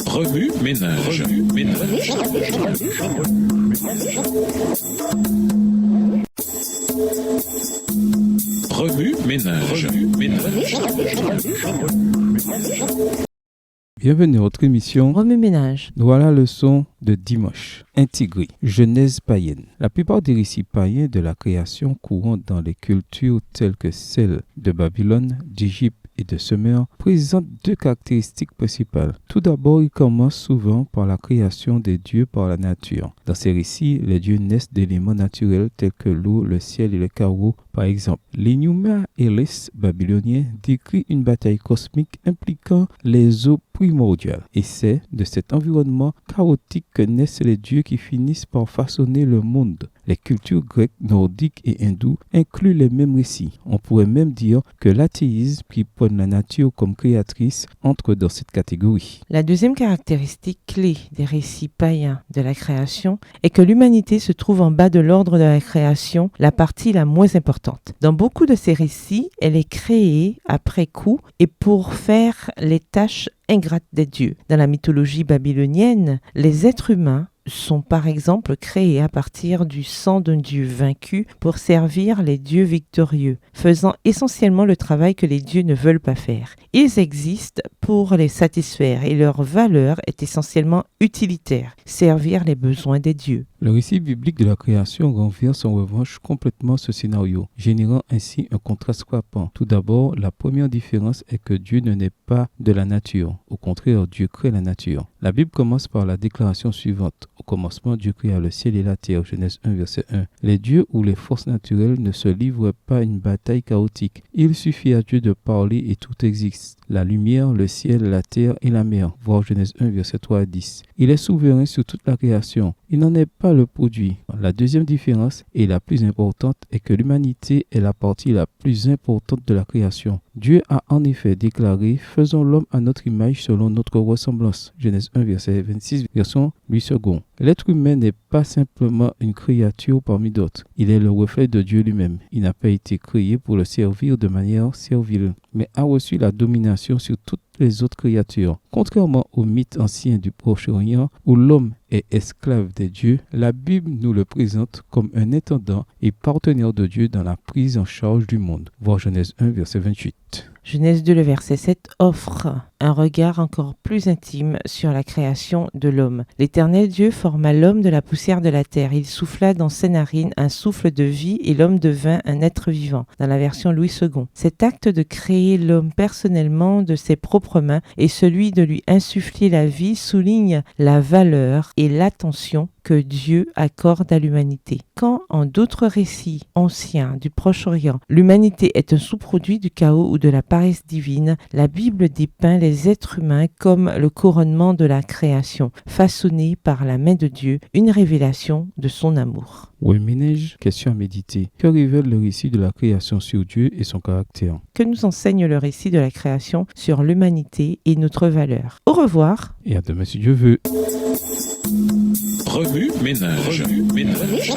Remue ménage. Remue ménage. Bienvenue à notre émission Remue ménage. Voilà la leçon de dimanche. Intégrée. Genèse païenne. La plupart des récits païens de la création courants dans les cultures telles que celles de Babylone, d'Égypte et de Sumer présentent deux caractéristiques principales. Tout d'abord, ils commencent souvent par la création des dieux par la nature. Dans ces récits, les dieux naissent d'éléments naturels tels que l'eau, le ciel et les carreaux, par exemple. L'Enuma Elish babylonien décrit une bataille cosmique impliquant les eaux primordiales. Et c'est de cet environnement chaotique que naissent les dieux qui finissent par façonner le monde. Les cultures grecques, nordiques et hindoues incluent les mêmes récits. On pourrait même dire que l'athéisme, qui prône la nature comme créatrice, entre dans cette catégorie. La deuxième caractéristique clé des récits païens de la création est que l'humanité se trouve en bas de l'ordre de la création, la partie la moins importante. Dans beaucoup de ces récits, elle est créée après coup et pour faire les tâches ingrates des dieux. Dans la mythologie babylonienne, les êtres humains sont par exemple créés à partir du sang d'un dieu vaincu pour servir les dieux victorieux, faisant essentiellement le travail que les dieux ne veulent pas faire. Ils existent pour les satisfaire et leur valeur est essentiellement utilitaire, servir les besoins des dieux. Le récit biblique de la création renverse en revanche complètement ce scénario, générant ainsi un contraste frappant. Tout d'abord, la première différence est que Dieu ne naît pas de la nature. Au contraire, Dieu crée la nature. La Bible commence par la déclaration suivante. Au commencement, Dieu créa le ciel et la terre. Genèse 1, verset 1. Les dieux ou les forces naturelles ne se livrent pas à une bataille chaotique. Il suffit à Dieu de parler et tout existe. La lumière, le ciel, la terre et la mer. Voir Genèse 1, verset 3 à 10. Il est souverain sur toute la création. Il n'en est pas le produit. La deuxième différence, et la plus importante, est que l'humanité est la partie la plus importante de la création. Dieu a en effet déclaré « Faisons l'homme à notre image selon notre ressemblance ». Genèse 1, verset 26, version 8 secondes. L'être humain n'est pas simplement une créature parmi d'autres. Il est le reflet de Dieu lui-même. Il n'a pas été créé pour le servir de manière servile, mais a reçu la domination sur toutes les autres créatures. Contrairement au mythe ancien du Proche-Orient où l'homme est esclave des dieux, la Bible nous le présente comme un intendant et partenaire de Dieu dans la prise en charge du monde. Voir Genèse 1, verset 28. Genèse 2, le verset 7 offre un regard encore plus intime sur la création de l'homme. L'Éternel Dieu forma l'homme de la poussière de la terre. Il souffla dans ses narines un souffle de vie et l'homme devint un être vivant, dans la version Louis II. Cet acte de créer l'homme personnellement de ses propres mains et celui de lui insuffler la vie souligne la valeur et l'attention que Dieu accorde à l'humanité. Quand, en d'autres récits anciens du Proche-Orient, l'humanité est un sous-produit du chaos ou de la paresse divine, la Bible dépeint les êtres humains comme le couronnement de la création, façonné par la main de Dieu, une révélation de son amour. Oui, ménage, question à méditer. Que révèle le récit de la création sur Dieu et son caractère? Que nous enseigne le récit de la création sur l'humanité et notre valeur? Au revoir. Et à demain si Dieu veut. Remue ménage. Remue ménage.